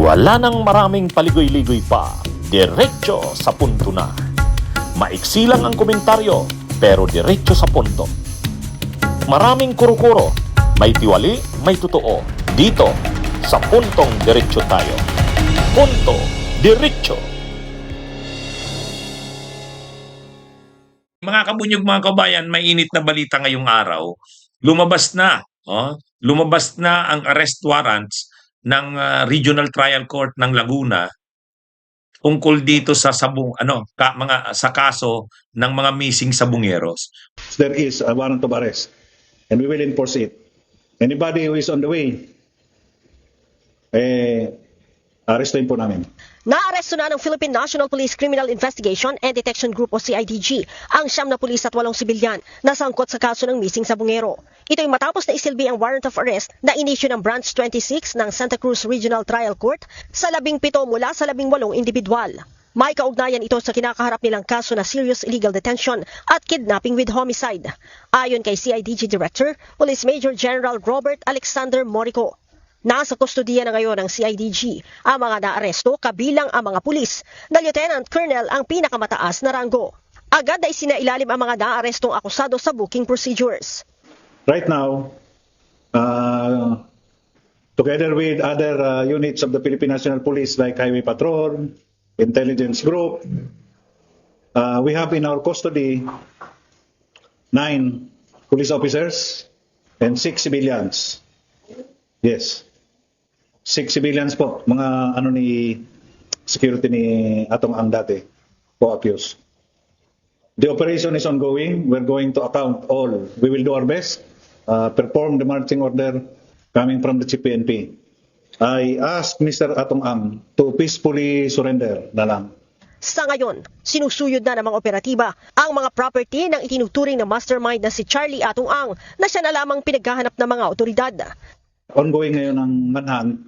Wala nang maraming paligoy-ligoy pa, diretso sa punto na. Maiksi lang ang komentaryo, pero diretso sa punto. Maraming kuro-kuro, may tiwali, may totoo. Dito, sa puntong diretso tayo. Punto, diretso. Mga kabunyog, mga kabayan, may init na balita ngayong araw. Lumabas na, lumabas na ang arrest warrants ng Regional Trial Court ng Laguna tungkol dito sa sa kaso ng mga missing sabungeros. There is a warrant of arrest and we will enforce it. Anybody who is on the way, arrestuin po namin. Naaresto na ng Philippine National Police Criminal Investigation and Detection Group o CIDG ang 9 na pulis at 8 sibilyan na sangkot sa kaso ng missing sabungero. Ito ay matapos na isilbi ang warrant of arrest na inisyu ng Branch 26 ng Santa Cruz Regional Trial Court sa 17 mula sa 18 individual. May kaugnayan ito sa kinakaharap nilang kaso na serious illegal detention at kidnapping with homicide. Ayon kay CIDG Director, Police Major General Robert Alexander Morico. Nasa kustodiya na ngayon ng CIDG ang mga naaresto kabilang ang mga pulis na Lieutenant Colonel ang pinakamataas na ranggo. Agad na isinailalim ang mga naarestong akusado sa booking procedures. Right now, together with other units of the Philippine National Police like Highway Patrol, Intelligence Group, we have in our custody 9 police officers and 6 civilians. Yes. 6 civilians po, mga security ni Atong Ang dati, co-accused. The operation is ongoing. We're going to account all. We will do our best, perform the marching order coming from the CPNP. I ask Mr. Atong Ang to peacefully surrender na lang. Sa ngayon, sinusuyod na ng mga operatiba ang mga property ng itinuturing na mastermind na si Charlie Atong Ang na siya na lamang pinaghahanap ng mga otoridad. Ongoing ngayon ang manhunt.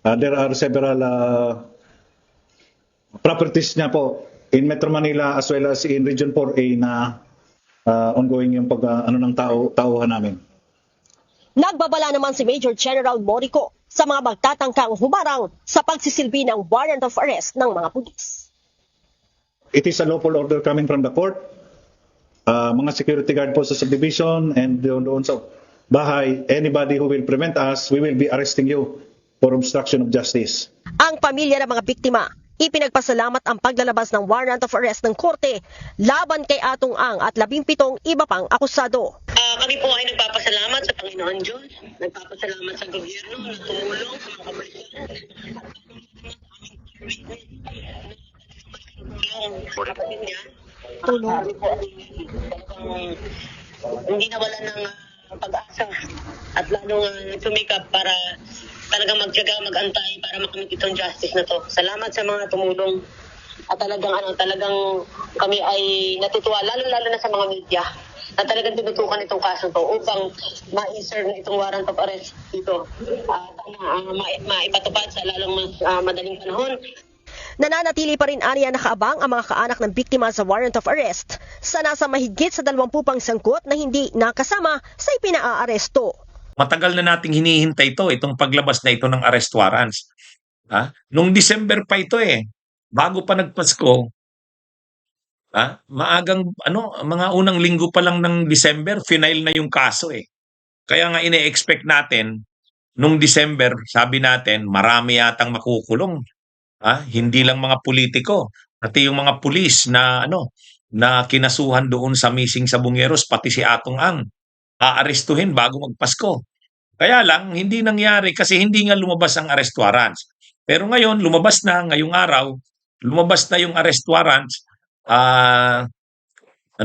There are several properties niya po in Metro Manila as well as in Region 4A na ongoing yung ng tauhan namin. Nagbabala naman si Major General Morico sa mga magtatangkang humarang sa pagsisilbi ng warrant of arrest ng mga pulis. It is a lawful order coming from the court. Mga security guard po sa subdivision and doon sa bahay, anybody who will prevent us, we will be arresting you for obstruction of justice. Ang pamilya ng mga biktima, ipinagpasalamat ang paglalabas ng warrant of arrest ng korte laban kay Atong Ang at 17 iba pang akusado. Kami po ay nagpapasalamat sa Panginoon Diyos, nagpapasalamat sa gobyerno na tumulong sa mga kapulisan. Kapatid niya, tulong. Hindi nawalan ng pag-asa at lalong sumikap para talagang magtiyaga, mag-antay para makamit itong justice na to. Salamat sa mga tumulong at talagang kami ay natutuwa, lalo na sa mga media na talagang tinutukan itong kaso to upang ma-serve na itong warrant of arrest dito at maipatupad sa lalong madaling panahon. Nananatili pa rin aniya nakaabang ang mga kaanak ng biktima sa warrant of arrest sa nasa mahigit sa 20 pang sangkot na hindi nakasama sa ipinaaresto. Matagal na nating hinihintay itong paglabas na ito ng arrest warrants. Nung December pa ito bago pa nagpasko, maagang mga unang linggo pa lang ng December, final na yung kaso Kaya nga ine-expect natin, nung December, sabi natin, marami yatang makukulong. Hindi lang mga politiko, pati yung mga pulis na na kinasuhan doon sa missing sabungeros, pati si Atong Ang aarestuhin bago magpasko. Kaya lang hindi nangyari kasi hindi nga lumabas ang arrest warrants. Pero ngayon lumabas na ngayong araw, lumabas na yung arrest warrants. 18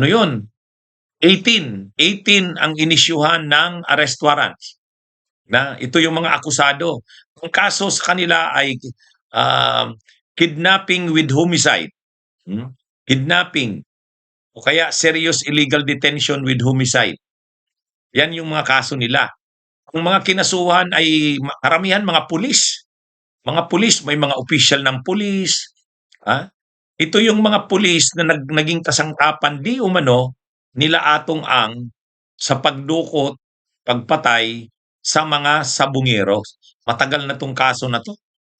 ang inisyuhan ng arrest warrants. Na ito yung mga akusado. Ang kaso sa kanila ay kidnapping with homicide. Kidnapping o kaya serious illegal detention with homicide. Yan yung mga kaso nila. Ang mga kinasuhan ay karamihan mga pulis. Mga pulis, may mga official ng pulis. Ito yung mga pulis na naging kasangkapan di umano nila Atong Ang sa pagdukot, pagpatay sa mga sabungeros. Matagal na tong kaso na to.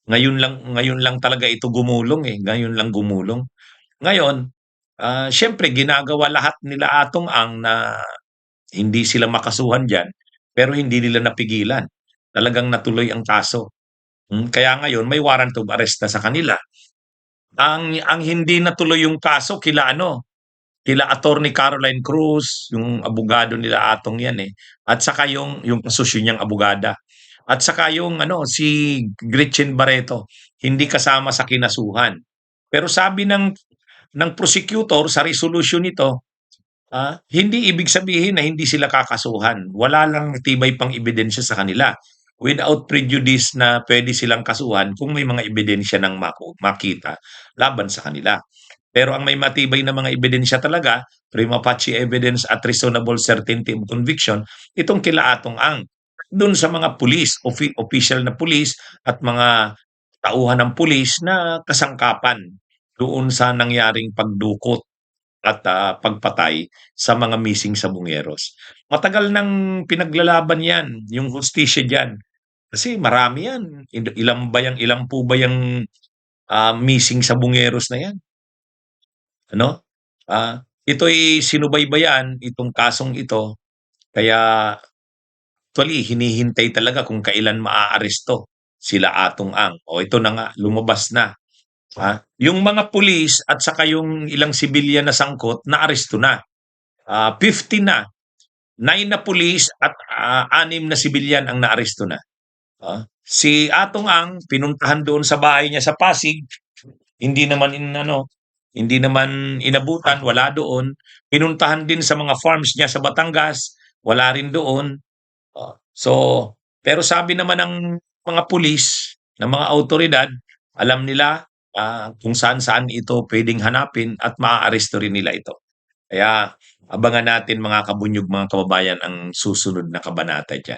Ngayon lang talaga ito gumulong, eh, ngayon lang gumulong. Ngayon, siyempre ginagawa lahat nila Atong Ang na hindi sila makasuhan diyan, pero hindi nila napigilan. Talagang natuloy ang kaso. Kaya ngayon may warrant of arrest na sa kanila. Ang hindi natuloy yung kaso kila Attorney Caroline Cruz, yung abogado nila Atong 'yan, eh, at saka yung kasosyo niyang abogada. At saka yung si Gretchen Barreto, hindi kasama sa kinasuhan. Pero sabi ng prosecutor sa resolution nito, hindi ibig sabihin na hindi sila kakasuhan. Wala lang tibay pang ebidensya sa kanila. Without prejudice na pwede silang kasuhan kung may mga ebidensya ng makita laban sa kanila. Pero ang may matibay na mga ebidensya talaga, prima facie evidence at reasonable certainty of conviction, itong kila Atong Ang. Doon sa mga pulis, official na pulis at mga tauhan ng pulis na kasangkapan doon sa nangyaring pagdukot at pagpatay sa mga missing Sabongeros. Matagal nang pinaglalaban yan, yung hustisya dyan. Kasi marami yan. Ilang po ba yung missing Sabongeros na yan? Ito'y sinubaybayan, itong kasong ito. Kaya actually, hinihintay talaga kung kailan maaaresto sila Atong Ang. O ito na nga, lumabas na. Yung mga pulis at saka yung ilang sibilyan na sangkot, naaresto na. 50 na. 9 na pulis at 6 na sibilyan ang naaresto na. Si Atong Ang, pinuntahan doon sa bahay niya sa Pasig, hindi naman inabutan, wala doon. Pinuntahan din sa mga farms niya sa Batangas, wala rin doon. Pero sabi naman ng mga pulis, ng mga autoridad, alam nila kung saan-saan ito pwedeng hanapin at maaaresto rin nila ito. Kaya abangan natin mga kabunyog, mga kababayan, ang susunod na kabanata dyan.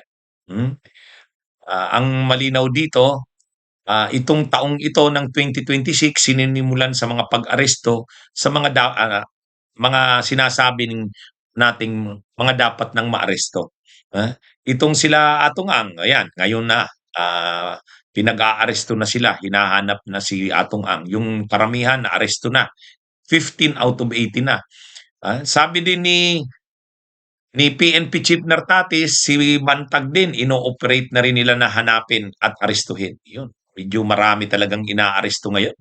Ang malinaw dito, itong taong ito ng 2026 sininimulan sa mga pag-aresto sa mga sinasabi nating mga dapat nang maaresto. Itong sila Atong Ang, ayan, ngayon na pinag-aaresto na sila, hinahanap na si Atong Ang. Yung karamihan na aresto na, 15 out of 18 na. Sabi din ni PNP Chief Nartatis, si Bantag din, ino-operate na rin nila na hanapin at arestuhin. Yun, medyo marami talagang inaaresto ngayon.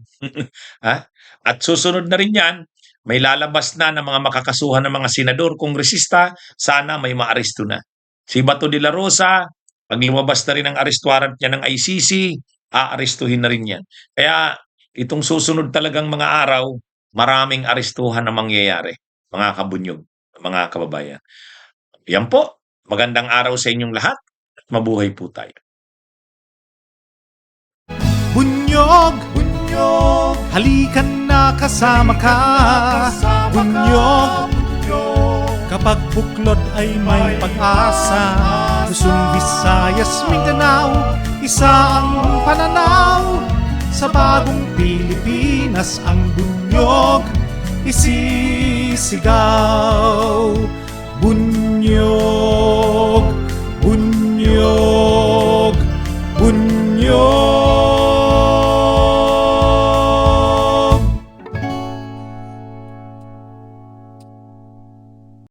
At susunod na rin yan, may lalabas na ng mga makakasuhan ng mga senador, kongresista, sana may maaresto na. Si Bato de la Rosa, pag lumabas na rin ang arrest warrant niya ng ICC, aarestuhin na rin yan. Kaya itong susunod talagang mga araw, maraming arestuhan na mangyayari, mga kabunyog, mga kababayan. Yan po, magandang araw sa inyong lahat at mabuhay po tayo. Bunyog, bunyog, halikan na kasama ka. Bunyog, kapag buklod ay may pag-asa. Luzon, Visayas, Mindanao, isa ang pananaw. Sa bagong Pilipinas ang bunyog isisigaw. Bunyog, bunyog.